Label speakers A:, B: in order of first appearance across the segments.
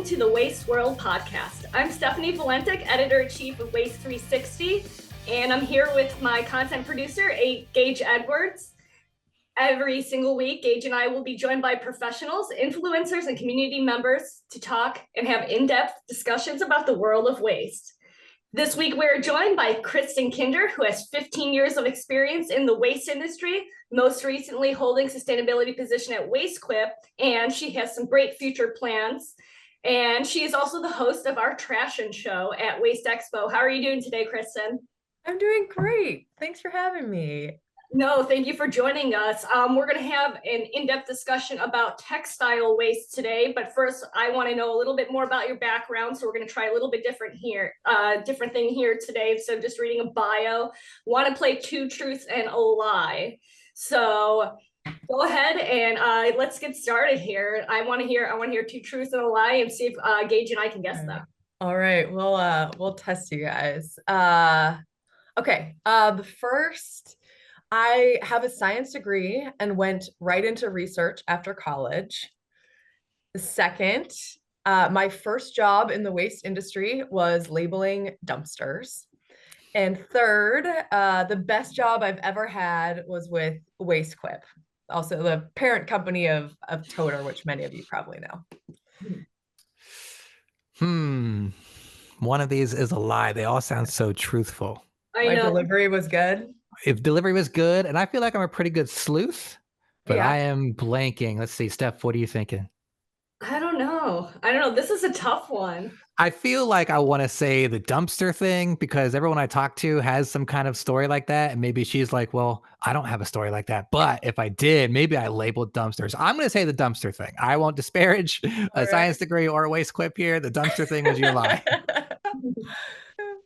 A: to the Waste World podcast. I'm Stephanie Valentic, Editor-in-Chief of Waste 360, and I'm here with my content producer, Gage Edwards. Every single week, Gage and I will be joined by professionals, influencers, and community members to talk and have in-depth discussions about the world of waste. This week, we're joined by Kristin Kinder, who has 15 years of experience in the waste industry, most recently holding sustainability position at WasteQuip, and she has some great future plans. And she is also the host of our TRASHION show at WasteExpo. How are you doing today, Kristin?
B: I'm doing great. Thanks for having me.
A: No, thank you for joining us. We're going to have an in-depth discussion about textile waste today, but first I want to know a little bit more about your background. So we're going to try a little bit different thing here today. Instead of just reading a bio, want to play two truths and a lie. So go ahead and let's get started here. I want to hear two truths and a lie and see if Gage and I can guess them.
B: All right, we'll test you guys. Okay. The first, I have a science degree and went right into research after college. The second, my first job in the waste industry was labeling dumpsters. And third, the best job I've ever had was with WasteQuip, also the parent company of Toter, which many of you probably know.
C: One of these is a lie. They all sound so truthful.
B: My delivery was good.
C: If delivery was good, and I feel like I'm a pretty good sleuth, but
B: Yeah.
C: I am blanking. Let's see, Steph, what are you thinking?
A: I don't know. This is a tough one.
C: I feel like I want to say the dumpster thing because everyone I talk to has some kind of story like that. And maybe she's like, well, I don't have a story like that. But if I did, maybe I labeled dumpsters. I'm going to say the dumpster thing. I won't disparage a science degree or a WasteQuip here. The dumpster thing was your lie.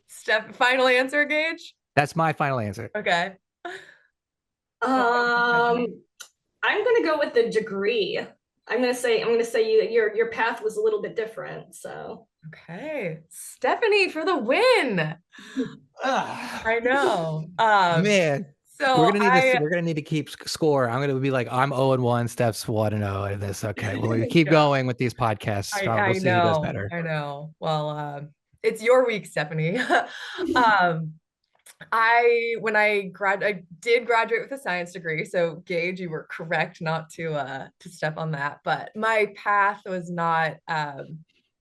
B: Steph, final answer, Gage?
C: That's my final answer.
B: Okay.
A: I'm gonna go with the degree. I'm gonna say your path was a little bit different. So
B: okay, Stephanie for the win. I know.
C: Man.
B: So
C: we're gonna need to keep score. I'm gonna be like, I'm 0-1, Steph's 1-0 in this. Okay, well, we keep going with these podcasts. We'll see who does better.
B: I know. Well, it's your week, Stephanie. When I did graduate with a science degree. So Gage, you were correct not to step on that. But my path was not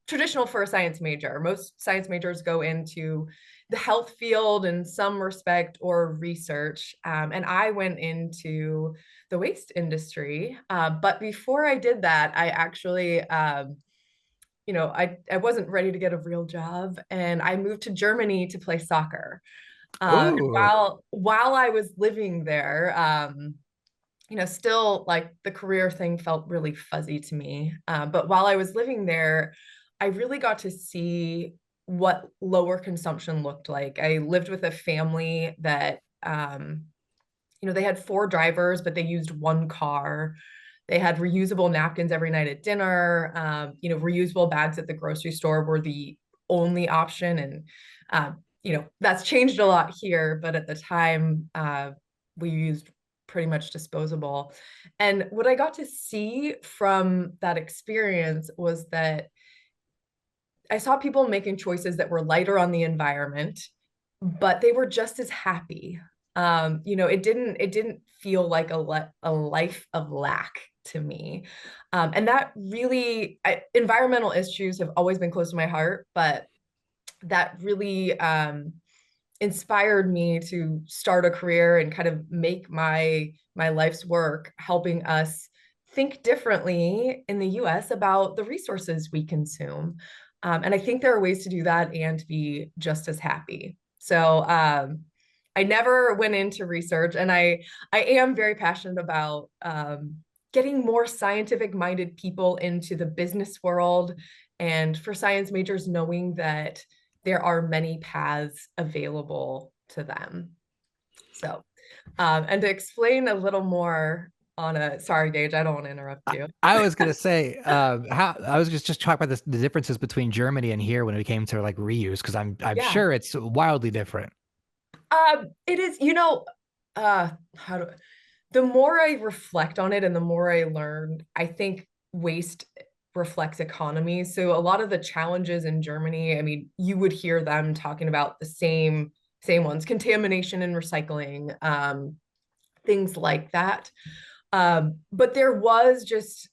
B: traditional for a science major. Most science majors go into the health field in some respect or research. And I went into the waste industry. But before I did that, I actually, I wasn't ready to get a real job. And I moved to Germany to play soccer. While I was living there, still like the career thing felt really fuzzy to me. But while I was living there, I really got to see what lower consumption looked like. I lived with a family that, they had 4 drivers, but they used 1 car. They had reusable napkins every night at dinner. Reusable bags at the grocery store were the only option. And, that's changed a lot here, but at the time, we used pretty much disposable. And what I got to see from that experience was that I saw people making choices that were lighter on the environment, but they were just as happy. It didn't feel like a life of lack to me. And that really, environmental issues have always been close to my heart, but that really inspired me to start a career and kind of make my life's work helping us think differently in the US about the resources we consume. And I think there are ways to do that and be just as happy. So I never went into research, and I am very passionate about getting more scientific-minded people into the business world, and for science majors knowing that there are many paths available to them. So, and to explain a little more sorry, Gage, I don't want to interrupt you.
C: I was going to say, I was just talking about the differences between Germany and here when it came to like reuse, because I'm sure it's wildly different.
B: It is, the more I reflect on it and the more I learn, I think waste reflects economies. So a lot of the challenges in Germany, I mean, you would hear them talking about the same ones: contamination and recycling, things like that. But there was just,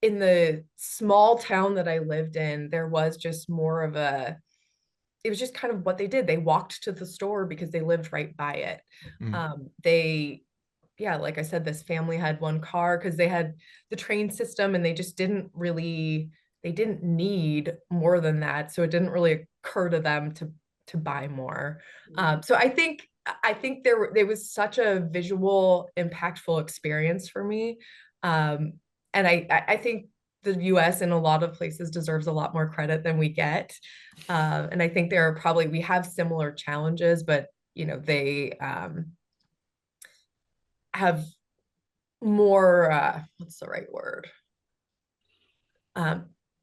B: in the small town that I lived in, there was just more of a, it was just kind of what they did. They walked to the store because they lived right by it. They, yeah, like I said, this family had one car because they had the train system, and they just didn't really, they didn't need more than that. So it didn't really occur to them to buy more. So I think there was such a visual, impactful experience for me. And I think the US in a lot of places deserves a lot more credit than we get. And I think we have similar challenges, but they have more, what's the right word?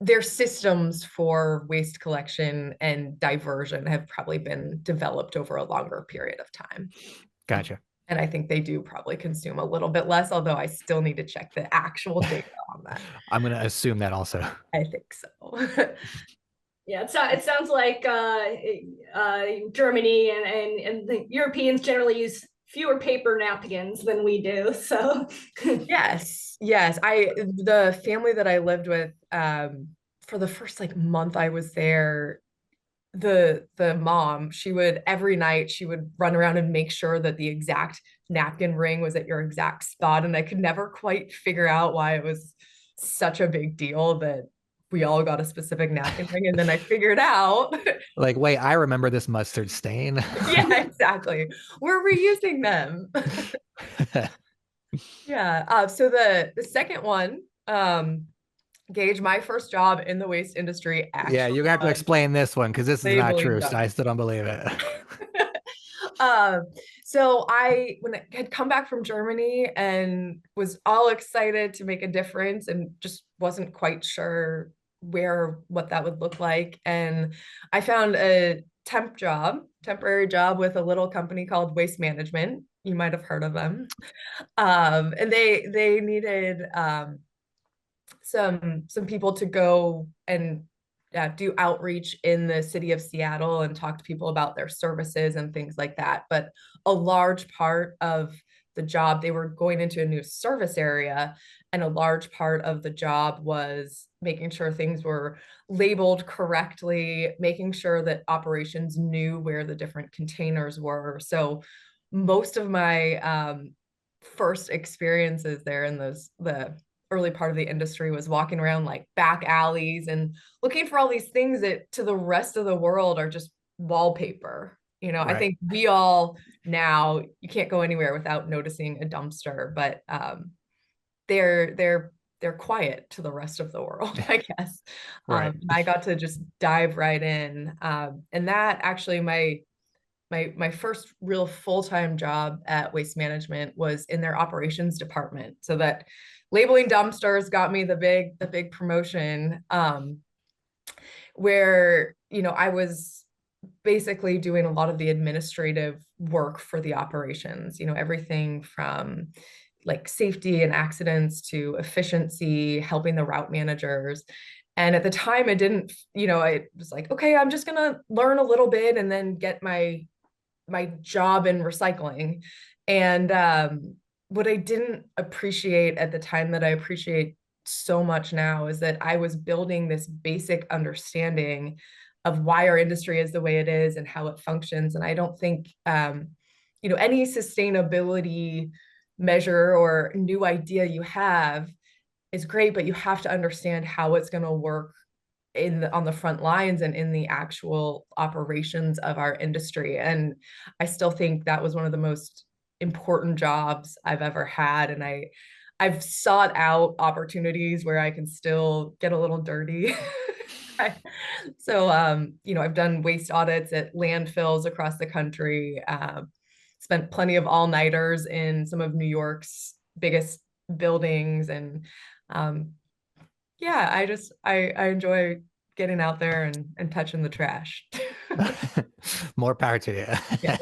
B: Their systems for waste collection and diversion have probably been developed over a longer period of time.
C: Gotcha.
B: And I think they do probably consume a little bit less, although I still need to check the actual data on that.
C: I'm going to assume that also.
B: I think so.
A: Yeah, it sounds like Germany and the Europeans generally use fewer paper napkins than we do. So
B: yes. The family that I lived with, for the first month I was there, the mom, every night she would run around and make sure that the exact napkin ring was at your exact spot. And I could never quite figure out why it was such a big deal that we all got a specific napkin ring. And then I figured out,
C: like, wait, I remember this mustard stain.
B: yeah, exactly. We're reusing them. Yeah. So the second one, Gage, my first job in the waste industry actually.
C: Yeah, you have to explain this one because this is not true. So I still don't believe it.
B: So when I had come back from Germany and was all excited to make a difference and just wasn't quite sure what that would look like. And I found a temporary job with a little company called Waste Management. You might have heard of them. And they needed some people to go and do outreach in the city of Seattle and talk to people about their services and things like that. But a large part of the job, they were going into a new service area, and a large part of the job was making sure things were labeled correctly, making sure that operations knew where the different containers were. So most of my first experiences there in the early part of the industry was walking around back alleys and looking for all these things that to the rest of the world are just wallpaper. Right. I think we all now, you can't go anywhere without noticing a dumpster, but they're quiet to the rest of the world, I guess. Right. I got to just dive right in. And that actually, my first real full-time job at Waste Management was in their operations department. So that labeling dumpsters got me the big promotion, where I was basically doing a lot of the administrative work for the operations, everything from safety and accidents to efficiency, helping the route managers. And at the time, it didn't, I was like, okay, I'm just gonna learn a little bit and then get my job in recycling. And what I didn't appreciate at the time that I appreciate so much now is that I was building this basic understanding of why our industry is the way it is and how it functions. And I don't think, any sustainability measure or new idea you have is great, but you have to understand how it's going to work on the front lines and in the actual operations of our industry. And I still think that was one of the most important jobs I've ever had. And I've sought out opportunities where I can still get a little dirty. So, I've done waste audits at landfills across the country, spent plenty of all-nighters in some of New York's biggest buildings. And I enjoy getting out there and touching the trash.
C: More power to you.
B: Yeah.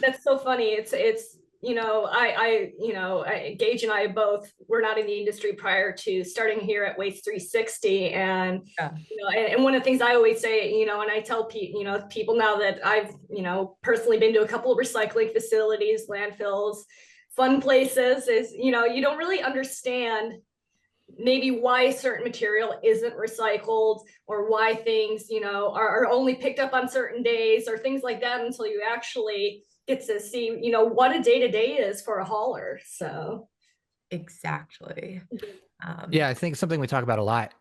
A: That's so funny. It's Gage and I both were not in the industry prior to starting here at Waste 360. And,
B: Yeah.
A: And one of the things I always say, and I tell people now that I've, personally been to a couple of recycling facilities, landfills, fun places, is, you don't really understand maybe why certain material isn't recycled, or why things, are only picked up on certain days, or things like that, until you actually get to see, what a day-to-day is for a hauler. So
B: exactly.
C: Yeah, I think something we talk about a lot,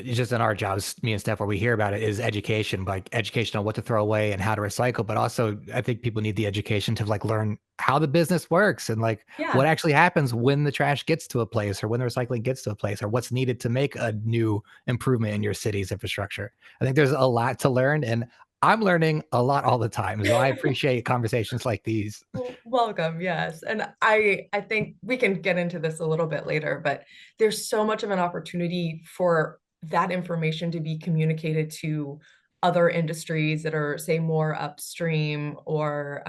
C: just in our jobs, me and Steph, where we hear about it, is education, like education on what to throw away and how to recycle. But also, I think people need the education to like learn how the business works and like what actually happens when the trash gets to a place, or when the recycling gets to a place, or what's needed to make a new improvement in your city's infrastructure. I think there's a lot to learn, and I'm learning a lot all the time. So I appreciate conversations like these.
B: Welcome. Yes. And I think we can get into this a little bit later, but there's so much of an opportunity for that information to be communicated to other industries that are, say, more upstream, or,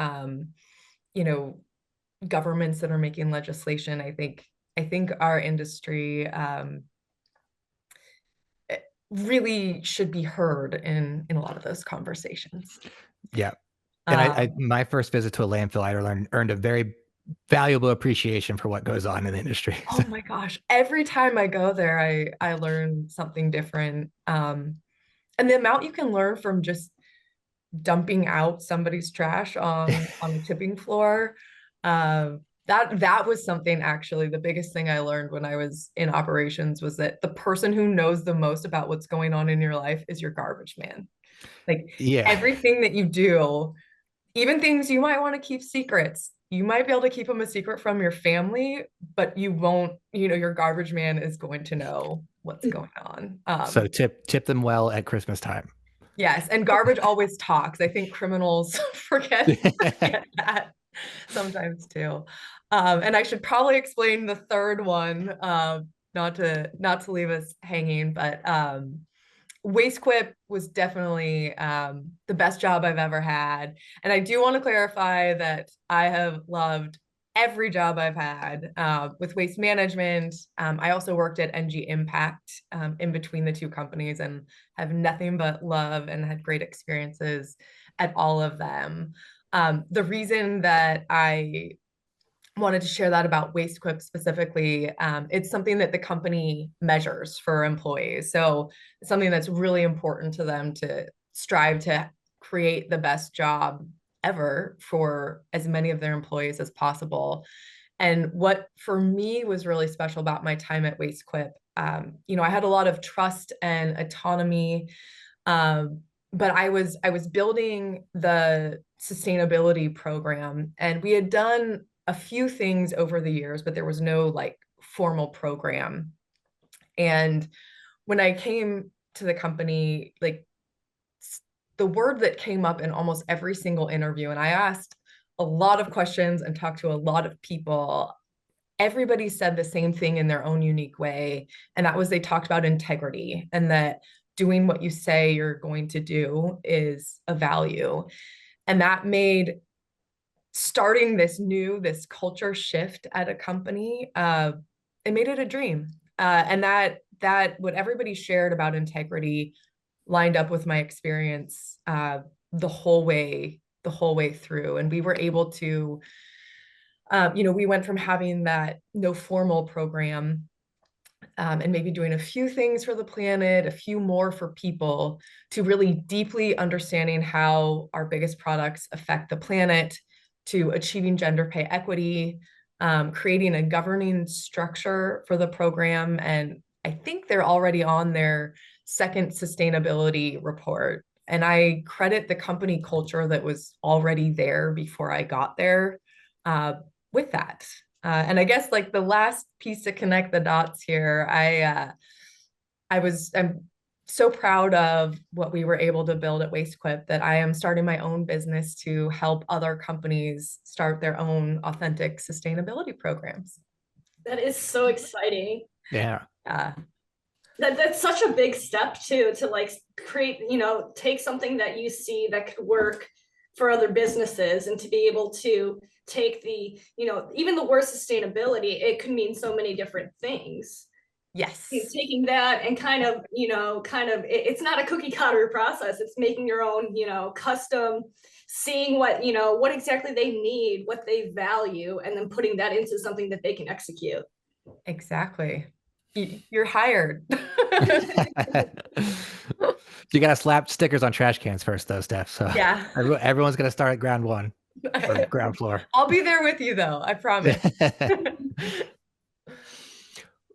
B: governments that are making legislation. I think our industry really should be heard in a lot of those conversations.
C: Yeah. And my first visit to a landfill, I earned a very valuable appreciation for what goes on in the industry.
B: Oh my gosh. Every time I go there, I learn something different. And the amount you can learn from just dumping out somebody's trash on the tipping floor, that was something, actually, the biggest thing I learned when I was in operations was that the person who knows the most about what's going on in your life is your garbage man. Like, everything that you do, even things you might want to keep secrets, you might be able to keep them a secret from your family, but you won't, your garbage man is going to know what's going on.
C: So tip them well at Christmas time.
B: Yes, and garbage always talks. I think criminals forget that sometimes too. And I should probably explain the third one, not to leave us hanging, but WasteQuip was definitely the best job I've ever had. And I do want to clarify that I have loved every job I've had with waste management. I also worked at NG Impact in between the two companies, and have nothing but love and had great experiences at all of them. The reason that I wanted to share that about WasteQuip specifically, it's something that the company measures for employees. So it's something that's really important to them, to strive to create the best job ever for as many of their employees as possible. And what for me was really special about my time at WasteQuip, I had a lot of trust and autonomy, but I was building the sustainability program, and we had done a few things over the years, but there was no like formal program. And when I came to the company, like, the word that came up in almost every single interview, and I asked a lot of questions and talked to a lot of people, everybody said the same thing in their own unique way. And that was, they talked about integrity, and that doing what you say you're going to do is a value. And that made starting this culture shift at a company, it made it a dream. And that what everybody shared about integrity lined up with my experience the whole way through. And we were able to, we went from having that no formal program, and maybe doing a few things for the planet, a few more for people, to really deeply understanding how our biggest products affect the planet, to achieving gender pay equity, creating a governing structure for the program. And I think they're already on their second sustainability report. And I credit the company culture that was already there before I got there with that. And I guess like the last piece to connect the dots here, I'm so proud of what we were able to build at WasteQuip, that I am starting my own business to help other companies start their own authentic sustainability programs.
A: That is so exciting.
C: Yeah.
A: That's such a big step too, to like create, take something that you see that could work for other businesses, and to be able to take the, even the word sustainability, it could mean so many different things.
B: Yes.
A: Taking that and kind of, it's not a cookie cutter process. It's making your own, custom, seeing what exactly they need, what they value, and then putting that into something that they can execute.
B: Exactly. You're hired.
C: You got to slap stickers on trash cans first, though, Steph. So
B: yeah,
C: everyone's going to start at ground one or ground floor.
B: I'll be there with you, though. I promise.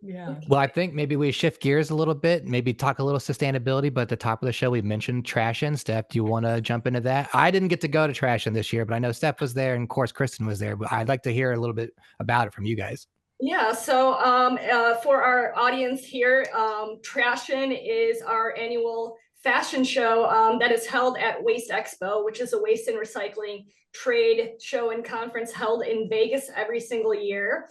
B: Yeah.
C: Well, I think maybe we shift gears a little bit, maybe talk a little sustainability, but at the top of the show, we mentioned TRASHION. Steph, do you want to jump into that? I didn't get to go to TRASHION this year, but I know Steph was there and of course Kristin was there, but I'd like to hear a little bit about it from you guys.
A: Yeah, so for our audience here, TRASHION is our annual fashion show that is held at WasteExpo, which is a waste and recycling trade show and conference held in Vegas every single year.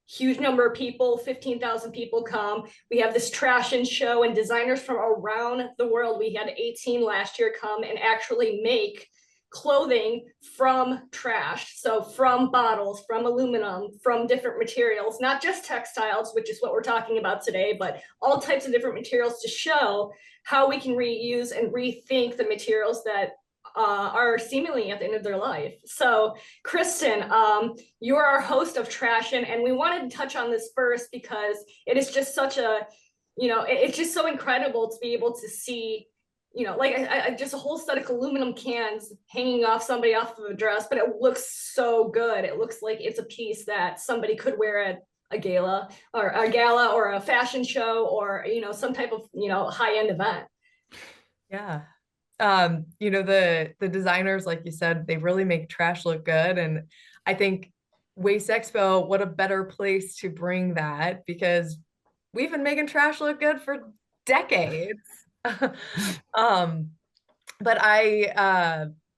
A: Huge number of people, 15,000 people come. We have this TRASHION show, and designers from around the world, we had 18 last year, come and actually make clothing from trash. So from bottles, from aluminum, from different materials, not just textiles, which is what we're talking about today, but all types of different materials to show how we can reuse and rethink the materials that are seemingly at the end of their life. So Kristin, you're our host of TRASHION, and we wanted to touch on this first because it is just such a, it's just so incredible to be able to see, like just a whole set of aluminum cans hanging off somebody off of a dress, but it looks so good. It looks like it's a piece that somebody could wear at a gala or a fashion show or, some type of, high-end event.
B: Yeah. The designers, like you said, they really make trash look good. And I think WasteExpo, what a better place to bring that, because we've been making trash look good for decades. But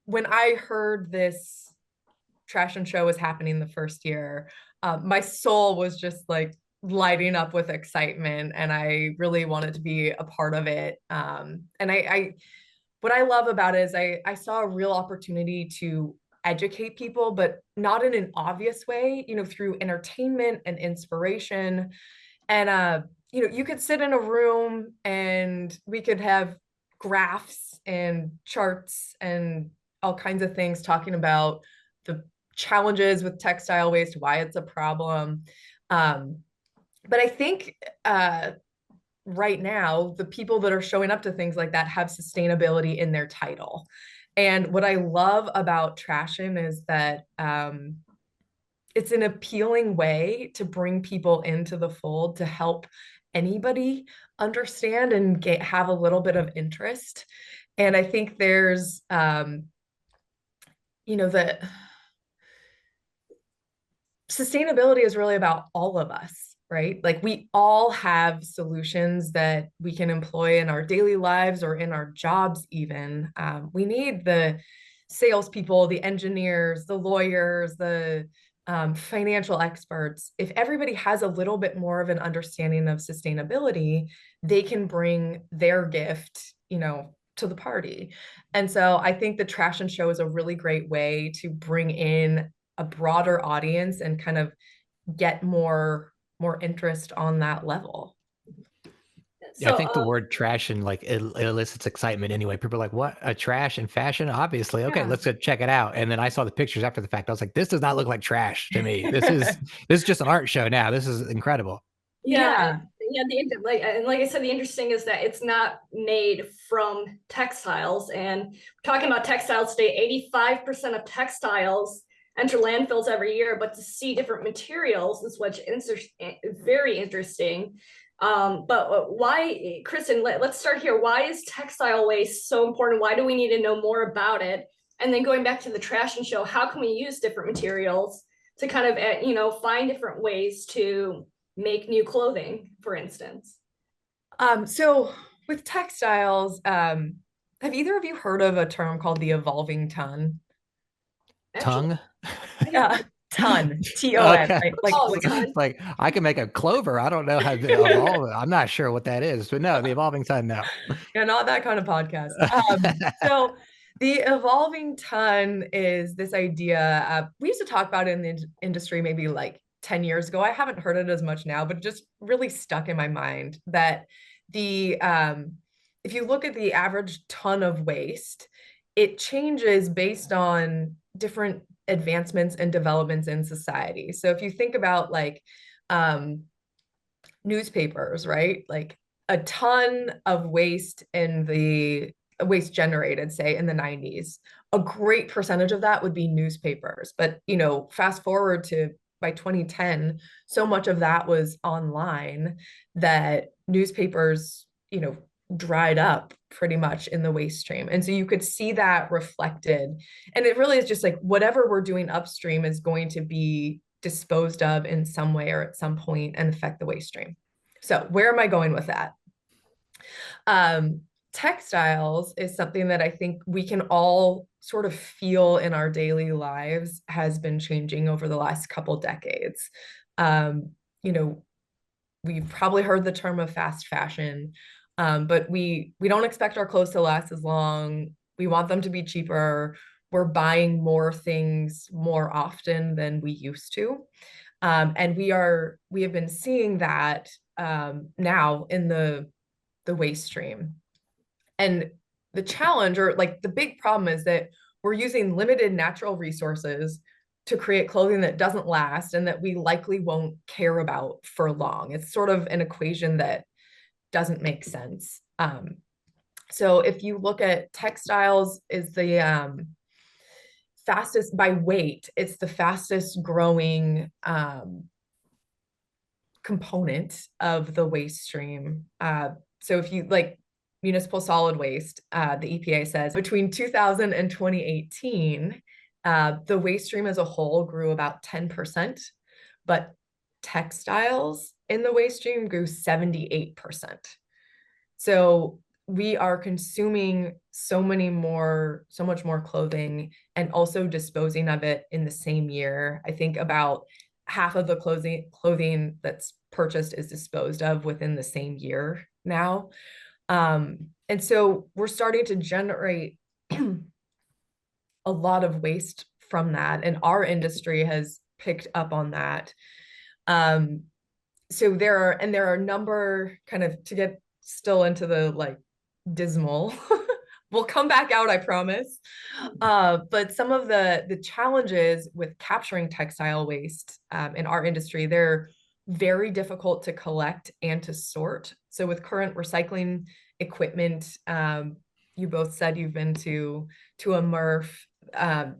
B: when I heard this TRASHION show was happening the first year, my soul was just like lighting up with excitement, and I really wanted to be a part of it. And what I love about it is I saw a real opportunity to educate people, but not in an obvious way, through entertainment and inspiration. And, you could sit in a room and we could have graphs and charts and all kinds of things talking about the challenges with textile waste, why it's a problem. But I think, right now, the people that are showing up to things like that have sustainability in their title. And what I love about TRASHION is that it's an appealing way to bring people into the fold, to help anybody understand and have a little bit of interest. And I think there's, the sustainability is really about all of us. Right? Like we all have solutions that we can employ in our daily lives or in our jobs even. We need the salespeople, the engineers, the lawyers, the financial experts. If everybody has a little bit more of an understanding of sustainability, they can bring their gift, to the party. And so I think the TRASHION show is a really great way to bring in a broader audience and kind of get more interest on that level.
C: Yeah, I think the word TRASHION, like it elicits excitement anyway. People are like, what, a trash and fashion? Obviously. Okay, let's go check it out. And then I saw the pictures after the fact. I was like, this does not look like trash to me. This is just an art show now. This is incredible.
A: Yeah. Like I said, the interesting is that it's not made from textiles. And talking about textiles today, 85% of textiles enter landfills every year, but to see different materials is what's very interesting. But why, Kristin, let's start here. Why is textile waste so important? Why do we need to know more about it? And then going back to the TRASHION show, how can we use different materials to kind of, find different ways to make new clothing, for instance?
B: So with textiles, have either of you heard of a term called the evolving ton?
C: Tongue?
B: Yeah, ton. T-O-N.
C: Okay. Like I can make a clover. I don't know how to evolve it. I'm not sure what that is, but no, the evolving ton, no.
B: Yeah, not that kind of podcast. So The evolving ton is this idea. We used to talk about it in the industry maybe like 10 years ago. I haven't heard it as much now, but it just really stuck in my mind that the if you look at the average ton of waste, it changes based on different advancements and developments in society. So if you think about like newspapers, right? Like a ton of waste in the waste generated, say in the 90s, a great percentage of that would be newspapers. But, you know, fast forward to by 2010, so much of that was online that newspapers, you know, dried up pretty much in the waste stream. And so you could see that reflected. And it really is just like whatever we're doing upstream is going to be disposed of in some way or at some point and affect the waste stream. So where am I going with that? Textiles is something that I think we can all sort of feel in our daily lives has been changing over the last couple decades. You know, we've probably heard the term of fast fashion, but we don't expect our clothes to last as long. We want them to be cheaper. We're buying more things more often than we used to. And we have been seeing that now in the waste stream. And the challenge, or like the big problem, is that we're using limited natural resources to create clothing that doesn't last and that we likely won't care about for long. It's sort of an equation that doesn't make sense. So if you look at textiles is the fastest by weight, it's the fastest growing component of the waste stream. So if you like municipal solid waste, the EPA says between 2000 and 2018, the waste stream as a whole grew about 10%, but textiles in the waste stream grew 78%. So we are consuming so much more clothing and also disposing of it in the same year. I think about half of the clothing that's purchased is disposed of within the same year now. And so we're starting to generate a lot of waste from that, and our industry has picked up on that. So there are a number, kind of to get still into the like dismal, we'll come back out, I promise. But some of the challenges with capturing textile waste in our industry, they're very difficult to collect and to sort. So with current recycling equipment, you both said you've been to a MRF.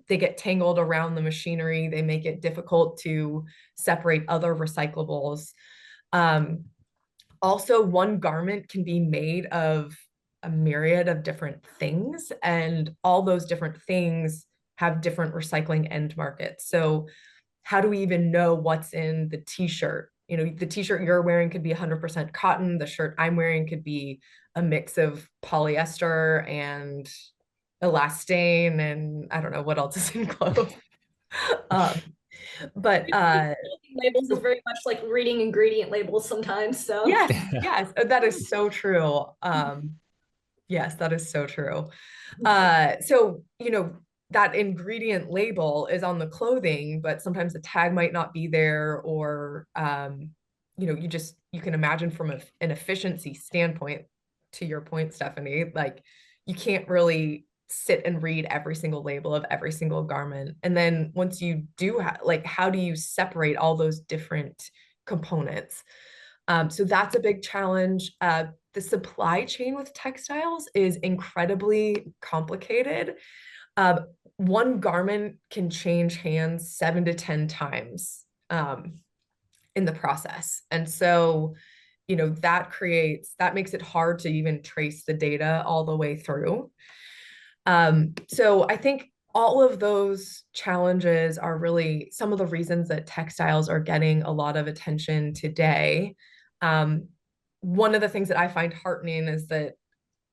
B: They get tangled around the machinery. They make it difficult to separate other recyclables. Also, one garment can be made of a myriad of different things, and all those different things have different recycling end markets. So how do we even know what's in the t-shirt? You know, the t-shirt you're wearing could be 100% cotton. The shirt I'm wearing could be a mix of polyester and elastane, and I don't know what else is in clothes. But
A: labels is very much like reading ingredient labels sometimes. So
B: yes, that is so true. Yes, that is so true. So, you know, that ingredient label is on the clothing, but sometimes the tag might not be there, or, you know, you can imagine from an efficiency standpoint, to your point, Stephanie, like you can't really sit and read every single label of every single garment. And then once you do like, how do you separate all those different components? So that's a big challenge. The supply chain with textiles is incredibly complicated. One garment can change hands 7 to 10 times in the process. And so, you know, that makes it hard to even trace the data all the way through. So I think all of those challenges are really some of the reasons that textiles are getting a lot of attention today. One of the things that I find heartening is that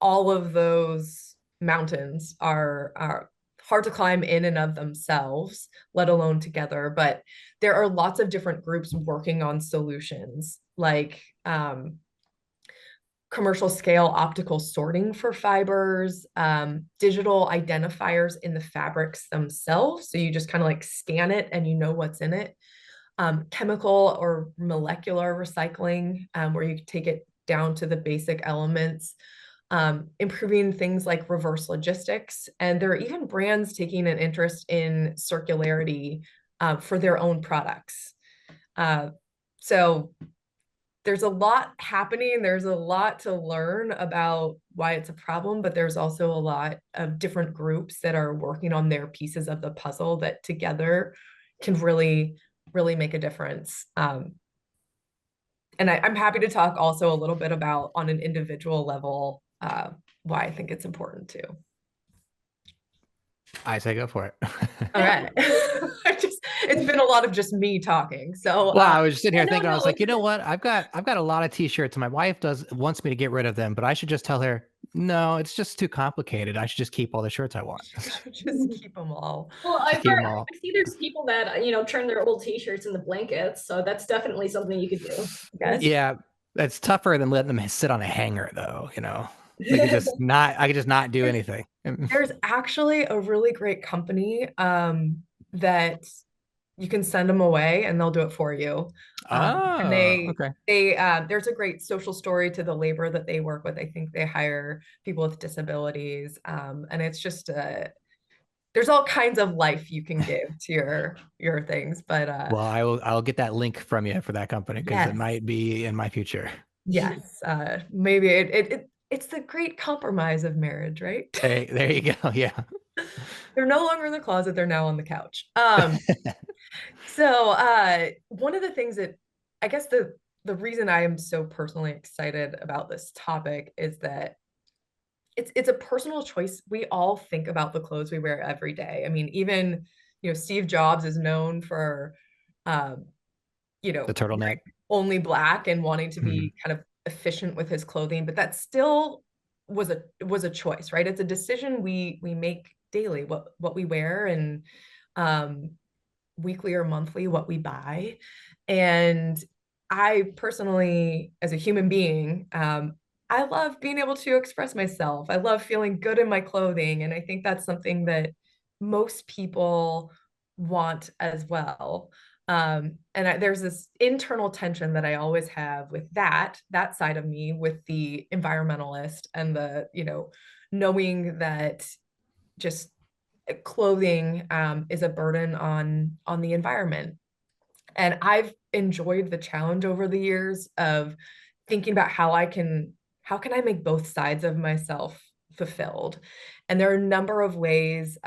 B: all of those mountains are hard to climb in and of themselves, let alone together. But there are lots of different groups working on solutions, like commercial scale optical sorting for fibers, digital identifiers in the fabrics themselves. So you just kind of like scan it and you know what's in it. Chemical or molecular recycling, where you take it down to the basic elements, improving things like reverse logistics. And there are even brands taking an interest in circularity for their own products. So there's a lot happening. There's a lot to learn about why it's a problem, but there's also a lot of different groups that are working on their pieces of the puzzle that together can really make a difference. And I'm happy to talk also a little bit about on an individual level why I think it's important too.
C: I say go for it.
B: All right. It's been a lot of just me talking. So
C: well, I was just sitting here
A: no,
C: thinking, I was
A: no,
C: like, you know what? I've got a lot of t-shirts. My wife wants me to get rid of them, but I should just tell her, no, it's just too complicated. I should just keep all the shirts I want.
B: just keep them all.
A: Well,
C: Just keep them all.
A: I see there's people that, turn their old t-shirts into blankets. So that's definitely something you could do. Guys.
C: Yeah, that's tougher than letting them sit on a hanger, though. I could just not do anything.
B: There's actually a really great company that you can send them away and they'll do it for you. And
C: okay.
B: There's a great social story to the labor that they work with. I think they hire people with disabilities. And it's just there's all kinds of life you can give to your things. But
C: well, I'll get that link from you for that company because it might be in my future.
B: Yes. Maybe it's the great compromise of marriage, right?
C: Hey, there you go. Yeah.
B: They're no longer in the closet, they're now on the couch. So one of the things that I guess the reason I am so personally excited about this topic is that it's a personal choice. We all think about the clothes we wear every day. I mean, even Steve Jobs is known for the
C: turtleneck,
B: only black and wanting to be kind of efficient with his clothing, but that still was a choice, right? It's a decision we make daily, what we wear, and weekly or monthly what we buy. And I personally, as a human being, I love being able to express myself. I love feeling good in my clothing, and I think that's something that most people want as well. There's this internal tension that I always have with that side of me, with the environmentalist and the, knowing that just clothing is a burden on the environment. And I've enjoyed the challenge over the years of thinking about how can I make both sides of myself fulfilled. And there are a number of ways.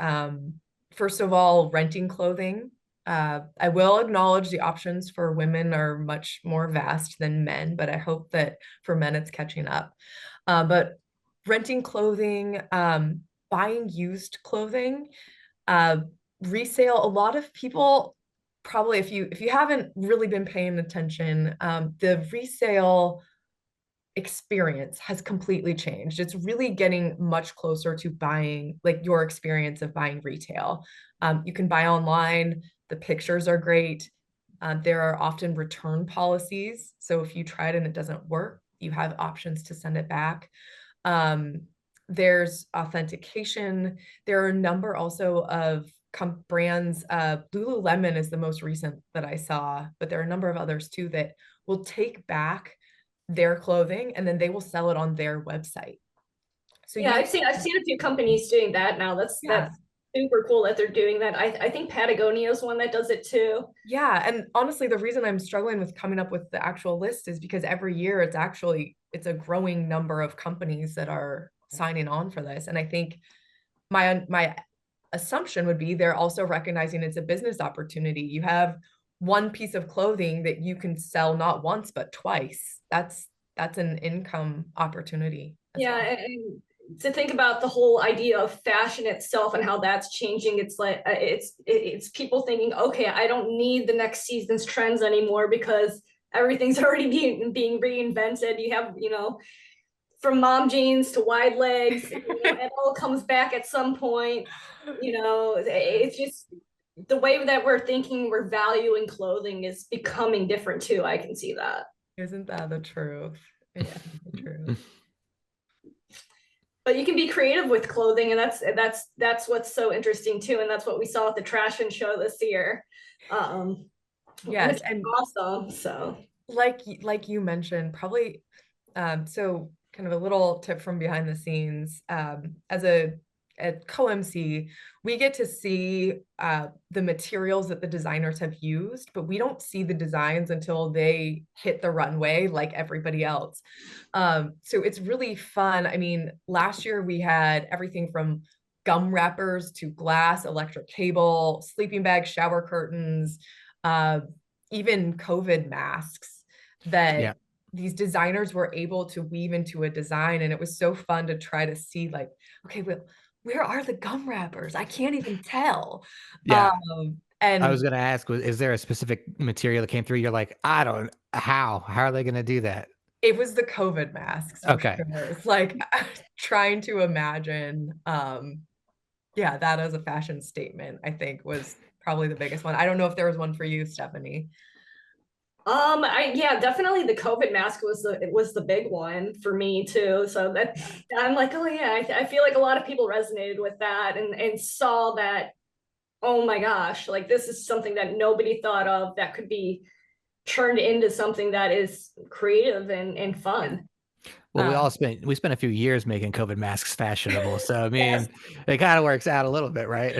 B: First of all, renting clothing. I will acknowledge the options for women are much more vast than men, but I hope that for men it's catching up. But renting clothing, buying used clothing, resale. A lot of people probably, if you haven't really been paying attention, the resale experience has completely changed. It's really getting much closer to buying, like your experience of buying retail. You can buy online. The pictures are great. There are often return policies. So if you try it and it doesn't work, you have options to send it back. There's authentication. There are a number also of brands. Lululemon is the most recent that I saw, but there are a number of others too that will take back their clothing and then they will sell it on their website. So
A: yeah, I've seen a few companies doing that now. That's super cool that they're doing that. I think Patagonia is one that does it too.
B: Yeah, and honestly, the reason I'm struggling with coming up with the actual list is because every year it's a growing number of companies that are signing on for this. And I think my assumption would be they're also recognizing it's a business opportunity. You have one piece of clothing that you can sell not once but twice. That's an income opportunity.
A: Yeah, well. And to think about the whole idea of fashion itself and how that's changing, it's like it's people thinking, okay, I don't need the next season's trends anymore because everything's already being reinvented. You have, from mom jeans to wide legs, it all comes back at some point. It's just the way that we're thinking, we're valuing clothing is becoming different too. I can see that.
B: Isn't that the truth? Yeah, the truth.
A: But you can be creative with clothing, and that's what's so interesting too, and that's what we saw at the TRASHION show this year.
B: Yes,
A: and it's awesome. So
B: like you mentioned, probably so kind of a little tip from behind the scenes, as a co-MC, we get to see the materials that the designers have used, but we don't see the designs until they hit the runway like everybody else. So it's really fun. I mean, last year we had everything from gum wrappers to glass, electric cable, sleeping bags, shower curtains, even COVID masks that these designers were able to weave into a design. And it was so fun to try to see, like, okay, well, where are the gum wrappers? I can't even tell.
C: Yeah.
B: And
C: I was going to ask, is there a specific material that came through? You're like, how are they going to do that?
B: it was the COVID masks for
C: Okay.
B: sure. It's like trying to imagine, that as a fashion statement, I think was probably the biggest one. I don't know if there was one for you, Stephanie.
A: Definitely the COVID mask was the big one for me too. So that I'm like, oh yeah, I feel like a lot of people resonated with that and saw that, oh my gosh, like this is something that nobody thought of that could be turned into something that is creative and fun.
C: Well, we spent a few years making COVID masks fashionable. So I mean,
A: Yes.
C: it kind of works out a little bit, right?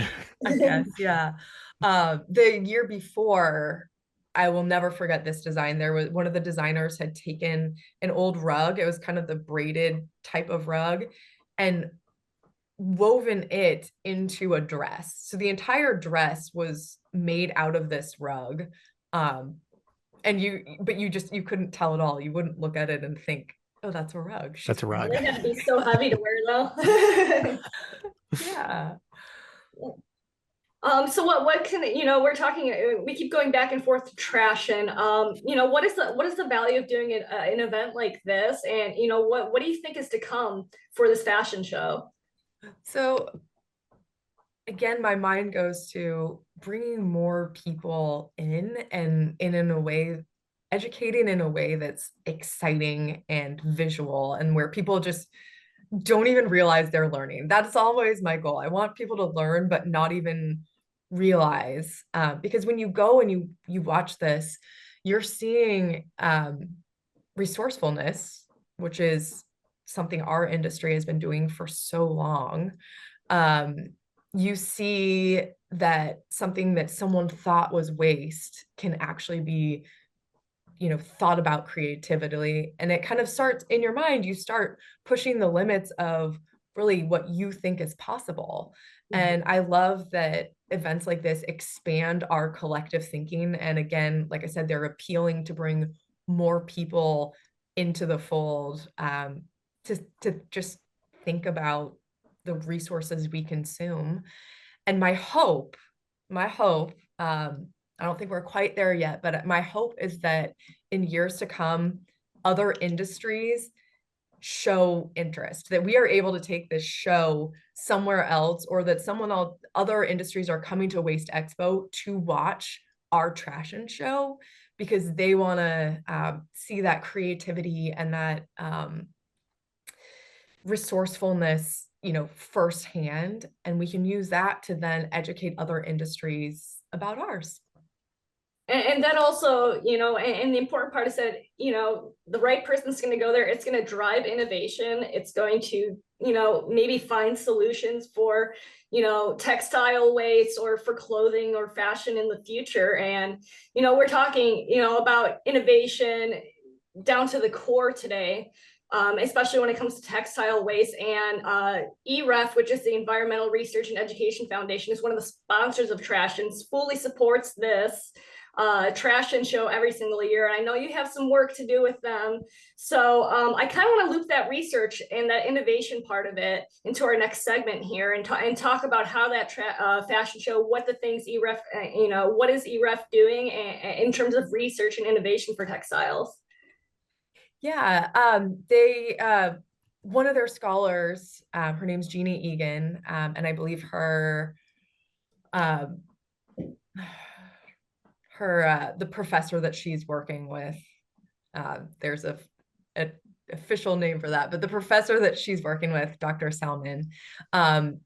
B: I guess, yeah. The year before, I will never forget this design. There was one of the designers had taken an old rug. It was kind of the braided type of rug and woven it into a dress. So the entire dress was made out of this rug. And you couldn't tell at all. You wouldn't look at it and think, oh, that's a rug.
C: That's a rug.
A: They had to be so heavy to wear though.
B: Yeah.
A: So what can, we're talking, we keep going back and forth to TRASHION. What is the value of doing an event like this? And, what do you think is to come for this fashion show?
B: So again, my mind goes to bringing more people in a way, educating in a way that's exciting and visual, and where people just don't even realize they're learning. That's always my goal. I want people to learn, but not even realize, because when you go and you watch this, you're seeing resourcefulness, which is something our industry has been doing for so long. You see that something that someone thought was waste can actually be, thought about creatively. And it kind of starts in your mind, you start pushing the limits of really what you think is possible. And I love that events like this expand our collective thinking. And again, like I said, they're appealing to bring more people into the fold, to just think about the resources we consume. And my hope, I don't think we're quite there yet, but my hope is that in years to come, other industries show interest, that we are able to take this show somewhere else, or that other industries are coming to WasteExpo to watch our TRASHION show because they want to see that creativity and that resourcefulness, firsthand, and we can use that to then educate other industries about ours.
A: And that also, and the important part is that, the right person's going to go there. It's going to drive innovation. It's going to, maybe find solutions for, textile waste or for clothing or fashion in the future. And, we're talking, about innovation down to the core today. Especially when it comes to textile waste. And EREF, which is the Environmental Research and Education Foundation, is one of the sponsors of TRASHION, fully supports this TRASHION show every single year. And I know you have some work to do with them. So I kind of want to loop that research and that innovation part of it into our next segment here and talk about how that fashion show, what the things EREF, what is EREF doing in terms of research and innovation for textiles?
B: Yeah, one of their scholars, her name's Jeannie Egan, and I believe the professor that she's working with, there's a official name for that, but the professor that she's working with, Dr. Salmon,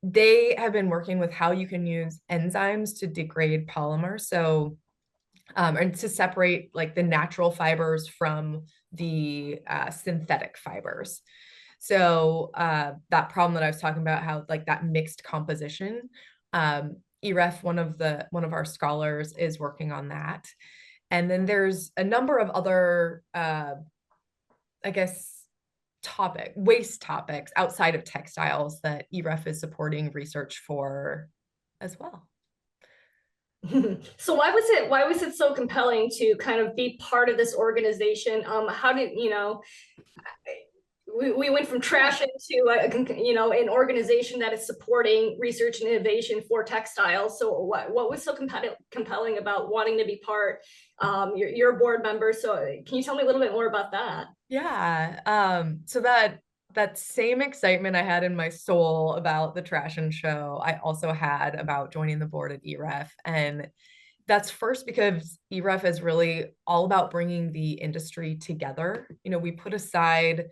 B: they have been working with how you can use enzymes to degrade polymer. So, and to separate like the natural fibers from the synthetic fibers. So that problem that I was talking about, how like that mixed composition, EREF, one of our scholars, is working on that. And then there's a number of other, I guess, waste topics outside of textiles that EREF is supporting research for as well.
A: So why was it so compelling to kind of be part of this organization? How did, we went from TRASHION to an organization that is supporting research and innovation for textiles. So what was so compelling about wanting to be part? You're a board member, so can you tell me a little bit more about that?
B: Yeah. So that same excitement I had in my soul about the TRASHION show, I also had about joining the board at EREF. And that's first because EREF is really all about bringing the industry together. We put aside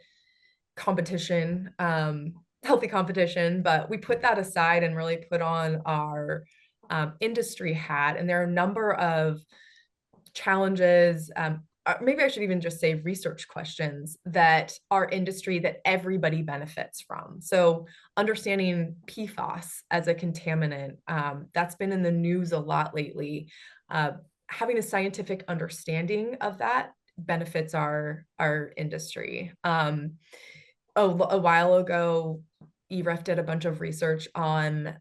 B: competition, healthy competition, but we put that aside and really put on our industry hat. And there are a number of challenges, maybe I should even just say research questions that our industry, that everybody benefits from. So understanding PFAS as a contaminant, that's been in the news a lot lately. Having a scientific understanding of that benefits our industry. A while ago, EREF did a bunch of research on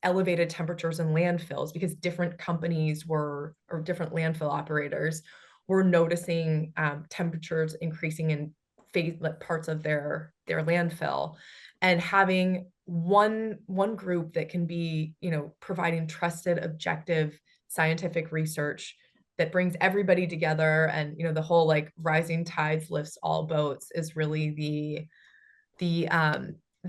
B: elevated temperatures in landfills, because different companies or different landfill operators were noticing temperatures increasing in parts of their landfill, and having one group that can be, providing trusted, objective scientific research that brings everybody together, and the whole like rising tides lifts all boats is really the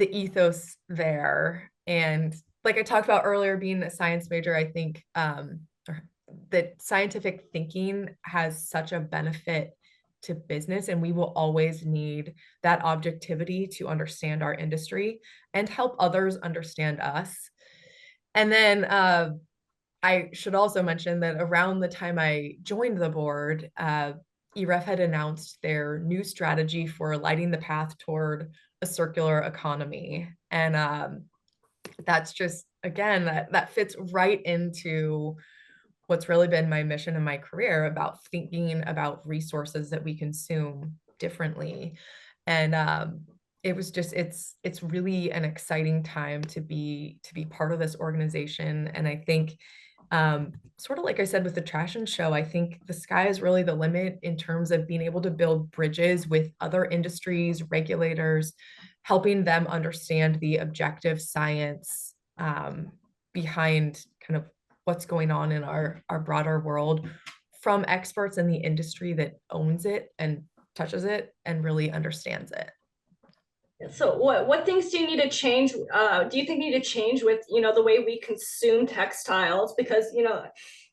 B: ethos there. And like I talked about earlier, being a science major, I think that scientific thinking has such a benefit to business, and we will always need that objectivity to understand our industry and help others understand us. And then I should also mention that around the time I joined the board, EREF had announced their new strategy for lighting the path toward a circular economy. And that's just, again, that fits right into what's really been my mission in my career, about thinking about resources that we consume differently. And it was just, it's really an exciting time to be part of this organization. And I think, sort of like I said with the TRASHION show, I think the sky is really the limit in terms of being able to build bridges with other industries, regulators, helping them understand the objective science behind kind of what's going on in our broader world, from experts in the industry that owns it and touches it and really understands it.
A: So what things do you need to change? Do you think need to change with, the way we consume textiles? Because,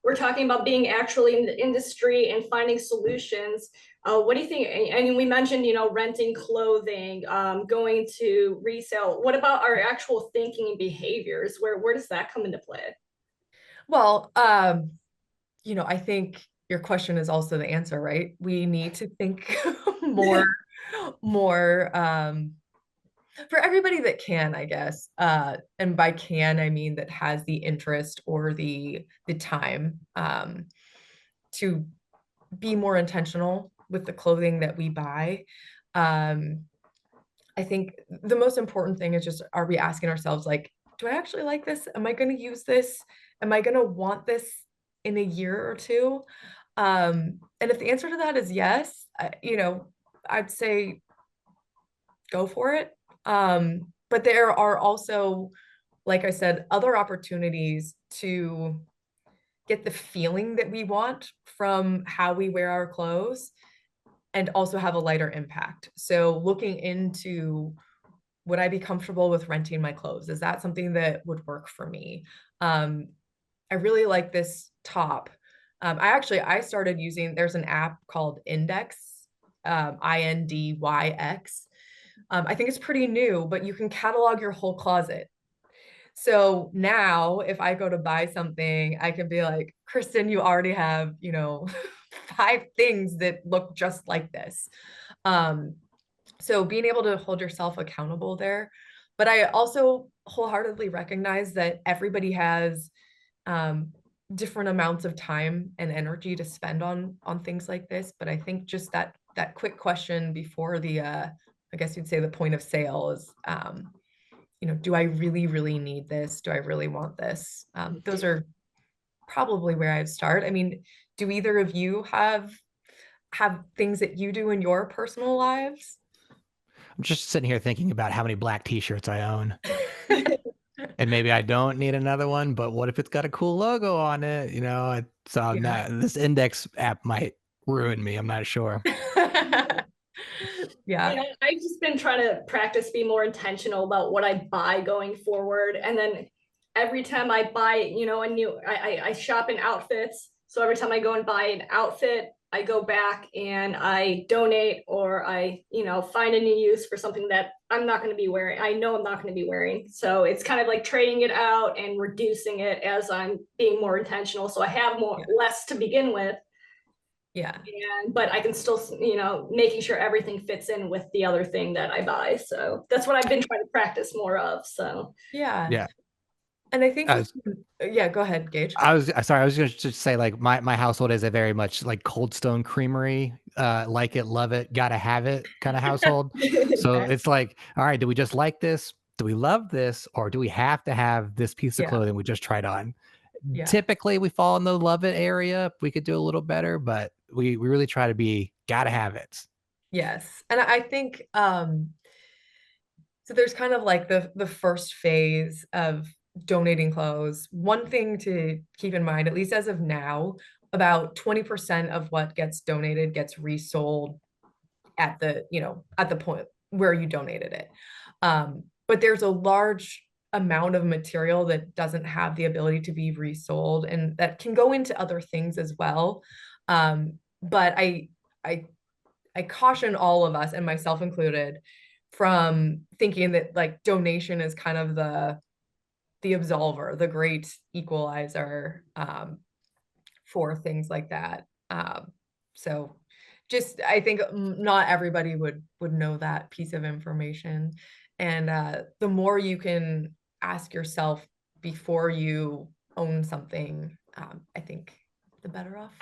A: we're talking about being actually in the industry and finding solutions. What do you think? And we mentioned, renting clothing, going to resale. What about our actual thinking and behaviors? Where does that come into play?
B: Well, I think your question is also the answer, right? We need to think more for everybody that can, I guess. And by can, I mean that has the interest or the time to be more intentional with the clothing that we buy. I think the most important thing is just, are we asking ourselves, like, do I actually like this? Am I going to use this? Am I going to want this in a year or two? And if the answer to that is yes, I'd say go for it. But there are also, like I said, other opportunities to get the feeling that we want from how we wear our clothes and also have a lighter impact. So looking into, would I be comfortable with renting my clothes? Is that something that would work for me? I really like this top. I started using, there's an app called Index, INDYX. I think it's pretty new, but you can catalog your whole closet. So now if I go to buy something, I can be like, Kristin, you already have, 5 things that look just like this. So being able to hold yourself accountable there. But I also wholeheartedly recognize that everybody has different amounts of time and energy to spend on things like this. But I think just that quick question before the I guess you'd say the point of sale is do I really, really need this? Do I really want this? Those are probably where I'd start. I mean, do either of you have things that you do in your personal lives?
C: I'm just sitting here thinking about how many black t-shirts I own. And maybe I don't need another one, but what if it's got a cool logo on it? So I'm
B: Yeah.
C: not, this index app might ruin me. I'm not sure.
B: Yeah.
A: I've just been trying to practice be more intentional about what I buy going forward. And then every time I buy, a new, I shop in outfits. So every time I go and buy an outfit, I go back and I donate, or I, find a new use for something that I'm not going to be wearing. I know I'm not going to be wearing. So it's kind of like trading it out and reducing it as I'm being more intentional. So I have less to begin with.
B: Yeah.
A: But I can still, making sure everything fits in with the other thing that I buy. So that's what I've been trying to practice more of. So
B: yeah. And I think, yeah, go ahead, Gage.
C: I was sorry. I was going to just say, like, my household is a very much like Cold Stone Creamery, like it, love it, gotta have it kind of household. So it's like, all right, do we just like this? Do we love this? Or do we have to have this piece of clothing we just tried on?
B: Yeah.
C: Typically we fall in the love it area. We could do a little better, but we really try to be gotta have it.
B: Yes. And I think, so there's kind of like the first phase of donating clothes. One thing to keep in mind, at least as of now, about 20% of what gets donated gets resold at the point where you donated it. But there's a large amount of material that doesn't have the ability to be resold, and that can go into other things as well. But I caution all of us, and myself included, from thinking that like donation is kind of the absolver, the great equalizer for things like that. So just, I think not everybody would know that piece of information. And the more you can ask yourself before you own something, I think the better off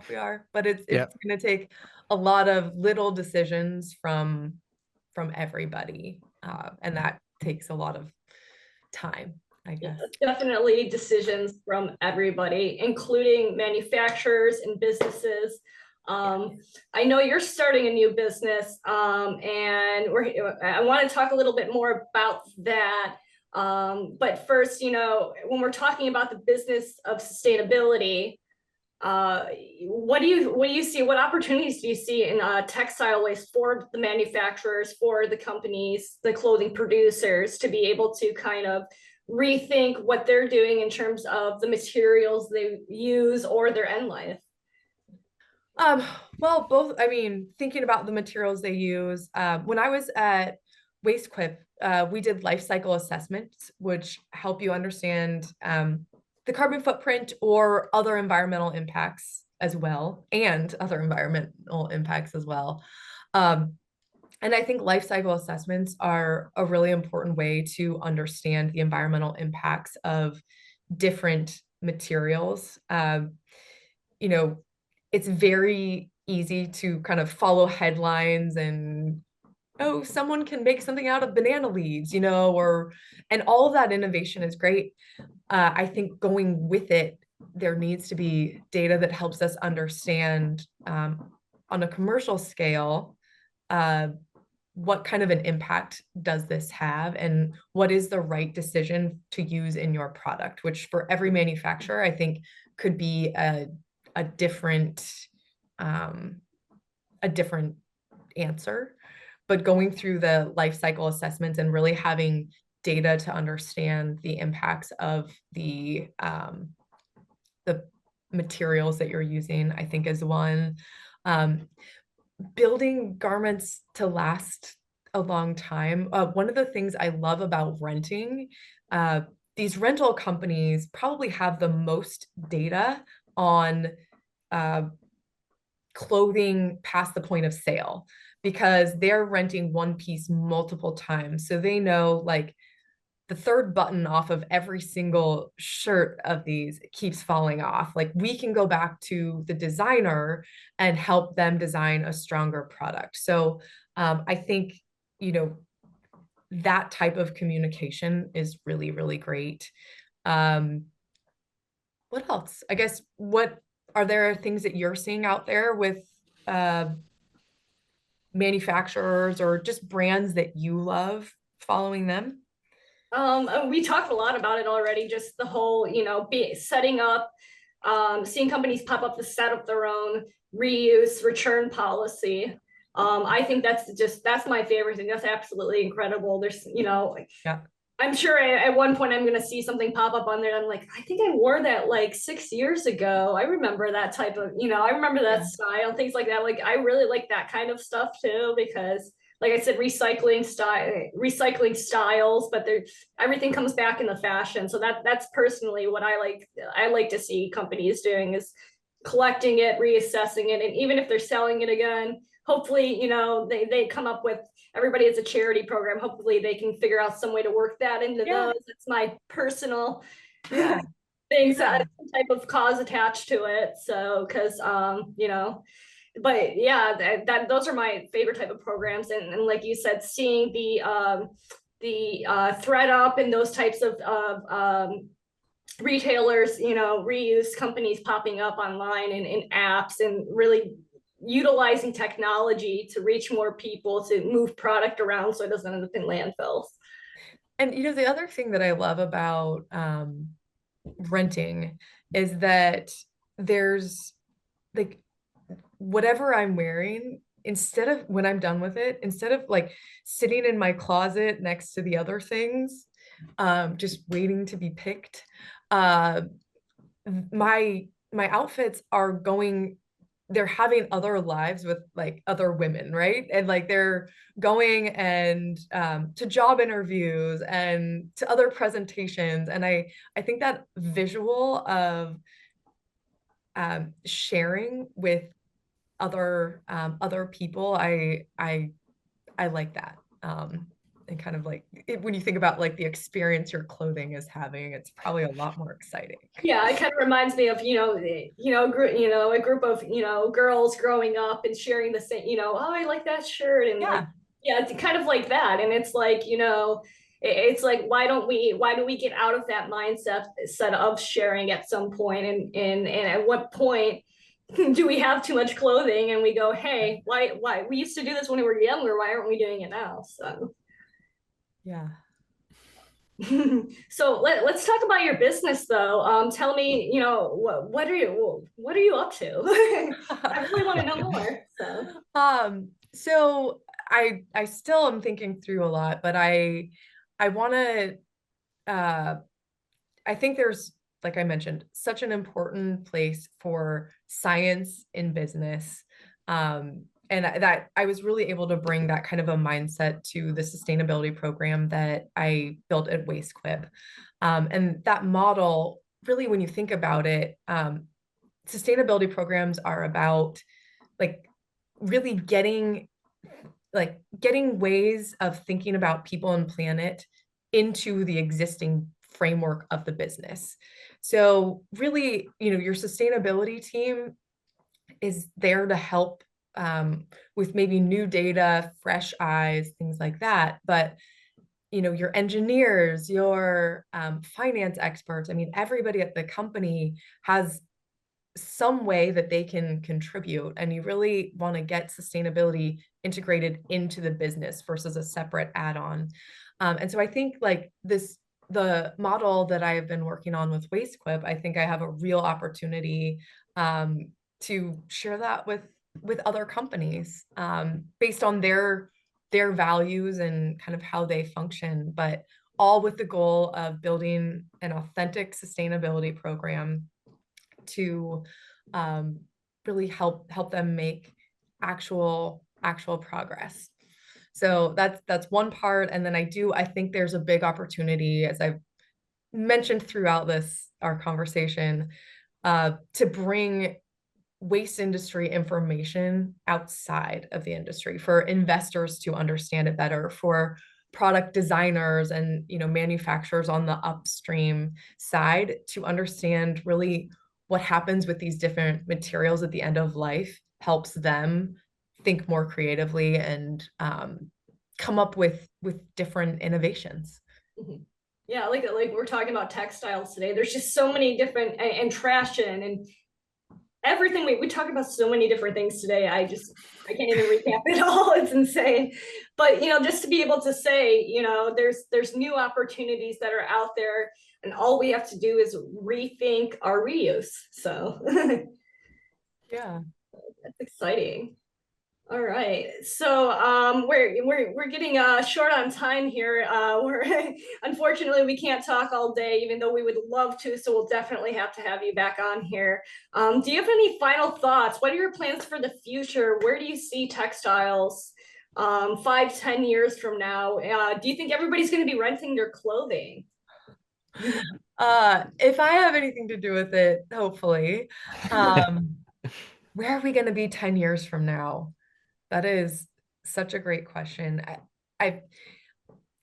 B: we are. But it's going to take a lot of little decisions from everybody, and that takes a lot of time, I guess.
A: Definitely decisions from everybody, including manufacturers and businesses. I know you're starting a new business, and I want to talk a little bit more about that. But first, when we're talking about the business of sustainability, what do you see? What opportunities do you see in textile waste for the manufacturers, for the companies, the clothing producers, to be able to kind of rethink what they're doing in terms of the materials they use or their end life?
B: Well, both. I mean, thinking about the materials they use, when I was at WasteQuip, we did life cycle assessments, which help you understand the carbon footprint or other environmental impacts as well, and other environmental impacts as well. And I think life cycle assessments are a really important way to understand the environmental impacts of different materials. It's very easy to kind of follow headlines and, oh, someone can make something out of banana leaves, and all of that innovation is great. I think going with it, there needs to be data that helps us understand on a commercial scale, what kind of an impact does this have, and what is the right decision to use in your product, which for every manufacturer, I think could be a different answer. But going through the life cycle assessments and really having data to understand the impacts of the materials that you're using, I think is one. building garments to last a long time. One of the things I love about renting, these rental companies probably have the most data on clothing past the point of sale, because they're renting one piece multiple times. So they know like the third button off of every single shirt of these keeps falling off. Like we can go back to the designer and help them design a stronger product. So I think, you know, that type of communication is really, really great. What else? I guess, what are there things that you're seeing out there with manufacturers or just brands that you love following them?
A: We talked a lot about it already, just the whole, setting up, seeing companies pop up to set up their own reuse return policy. I think that's my favorite thing. That's absolutely incredible. There's,
B: Yeah.
A: I'm sure at one point I'm going to see something pop up on there. I'm like, I think I wore that like 6 years ago. I remember that type of, I remember that style, things like that. Like, I really like that kind of stuff too, because like I said, recycling styles, but everything comes back in the fashion. So that's personally what I like. I like to see companies doing is collecting it, reassessing it, and even if they're selling it again, hopefully, they come up with, everybody has a charity program. Hopefully they can figure out some way to work that into those. It's my personal things, some type of cause attached to it. So, because, but yeah, those are my favorite type of programs. And like you said, seeing the thread up and those types of retailers, reuse companies popping up online and in apps, and really utilizing technology to reach more people, to move product around so it doesn't end up in landfills.
B: And the other thing that I love about renting is that there's like, whatever I'm wearing, instead of, when I'm done with it, instead of like sitting in my closet next to the other things, just waiting to be picked, my outfits are going, they're having other lives with like other women, right? And like they're going and to job interviews and to other presentations. And I think that visual of sharing with other people, I like that. And kind of like when you think about like the experience your clothing is having, it's probably a lot more exciting.
A: Yeah, it kind of reminds me of a group of girls growing up and sharing the same, oh, I like that shirt, and like, it's kind of like that. And it's like, it's like, why do we get out of that mindset of sharing at some point, and at what point do we have too much clothing and we go, hey, why we used to do this when we were younger, why aren't we doing it now? So
B: yeah.
A: So let's talk about your business though. Tell me, what are you up to? I really want to know more.
B: So I still am thinking through a lot, but I want to I think there's, like I mentioned, such an important place for science in business. And that I was really able to bring that kind of a mindset to the sustainability program that I built at WasteQuip. And that model, really, when you think about it, sustainability programs are about like really getting ways of thinking about people and planet into the existing framework of the business. So really, your sustainability team is there to help with maybe new data, fresh eyes, things like that. But your engineers, your finance experts, I mean, everybody at the company has some way that they can contribute, and you really want to get sustainability integrated into the business versus a separate add-on. And so I think like the model that I've been working on with WasteQuip, I think I have a real opportunity to share that with other companies based on their values and kind of how they function, but all with the goal of building an authentic sustainability program to really help them make actual progress. So that's one part. And then I think there's a big opportunity, as I've mentioned throughout our conversation, to bring waste industry information outside of the industry for investors to understand it better, for product designers and manufacturers on the upstream side to understand really what happens with these different materials at the end of life, helps them think more creatively and come up with different innovations.
A: Mm-hmm. Yeah, like we're talking about textiles today. There's just so many different, and TRASHION and everything. We talk about so many different things today. I can't even recap it all. It's insane. But just to be able to say, there's new opportunities that are out there, and all we have to do is rethink our reuse. So
B: yeah,
A: that's exciting. All right, so we're getting short on time here. We're unfortunately we can't talk all day, even though we would love to. So we'll definitely have to have you back on here. Do you have any final thoughts? What are your plans for the future? Where do you see textiles 5-10 years from now? Do you think everybody's going to be renting their clothing?
B: If I have anything to do with it, hopefully. Where are we going to be 10 years from now? That is such a great question. I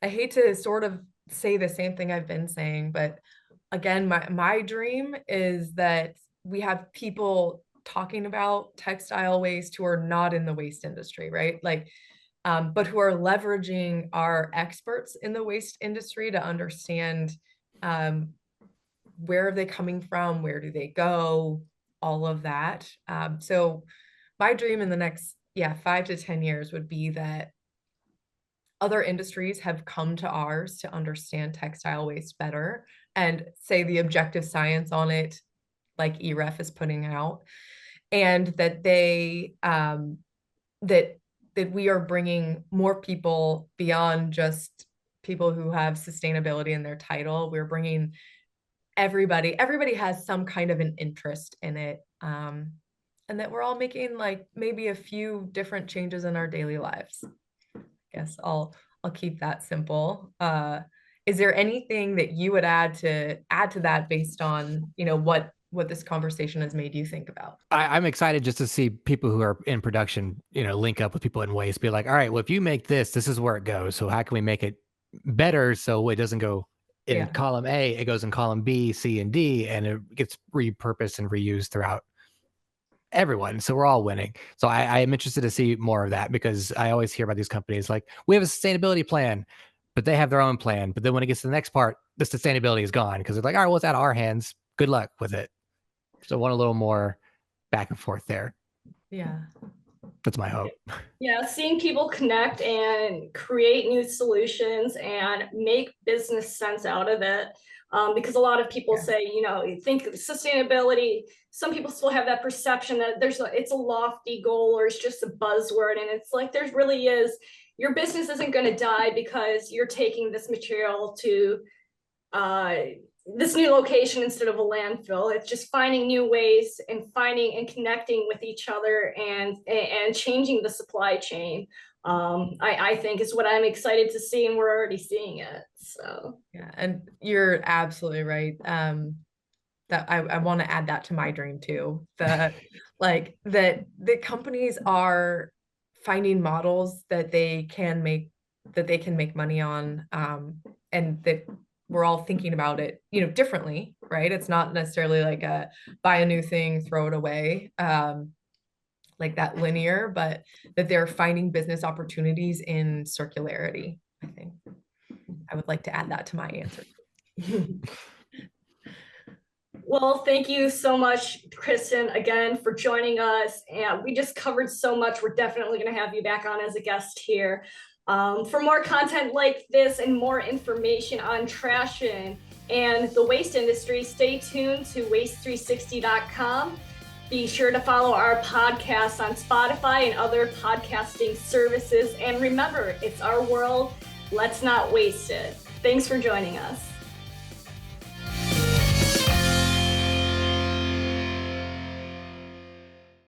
B: hate to sort of say the same thing I've been saying, but again, my dream is that we have people talking about textile waste who are not in the waste industry, right? But who are leveraging our experts in the waste industry to understand where are they coming from, where do they go, all of that. So my dream in the next 5 to 10 years would be that other industries have come to ours to understand textile waste better and say the objective science on it, like EREF is putting out, and that they that we are bringing more people beyond just people who have sustainability in their title. We're bringing everybody has some kind of an interest in it. And that we're all making maybe a few different changes in our daily lives. I guess I'll keep that simple. Is there anything that you would add to that based on, what this conversation has made you think about?
C: I'm excited just to see people who are in production, link up with people in waste, be like, all right, well, if you make this is where it goes. So how can we make it better so it doesn't go in column A, it goes in column B, C, and D, and it gets repurposed and reused throughout everyone. So we're all winning. So I am interested to see more of that, because I always hear about these companies like, we have a sustainability plan, but they have their own plan. But then when it gets to the next part, the sustainability is gone, because they're like, all right, well, it's out of our hands. Good luck with it. So I want a little more back and forth there.
B: Yeah.
C: That's my hope.
A: Yeah, seeing people connect and create new solutions and make business sense out of it. Because a lot of people say, you think sustainability, some people still have that perception that it's a lofty goal or it's just a buzzword. And it's like, there really is, your business isn't going to die because you're taking this material to this new location instead of a landfill. It's just finding new ways and finding and connecting with each other and changing the supply chain. I think is what I'm excited to see, and we're already seeing it. So
B: yeah, and you're absolutely right. That I want to add that to my dream too. That the companies are finding models that they can make money on, and that we're all thinking about it, differently, right? It's not necessarily like a buy a new thing, throw it away, like that linear, but that they're finding business opportunities in circularity. I think I would like to add that to my answer.
A: Well, thank you so much, Kristin, again, for joining us. And we just covered so much. We're definitely going to have you back on as a guest here. For more content like this and more information on TRASHION and the waste industry, stay tuned to waste360.com. Be sure to follow our podcast on Spotify and other podcasting services. And remember, it's our world. Let's not waste it. Thanks for joining us.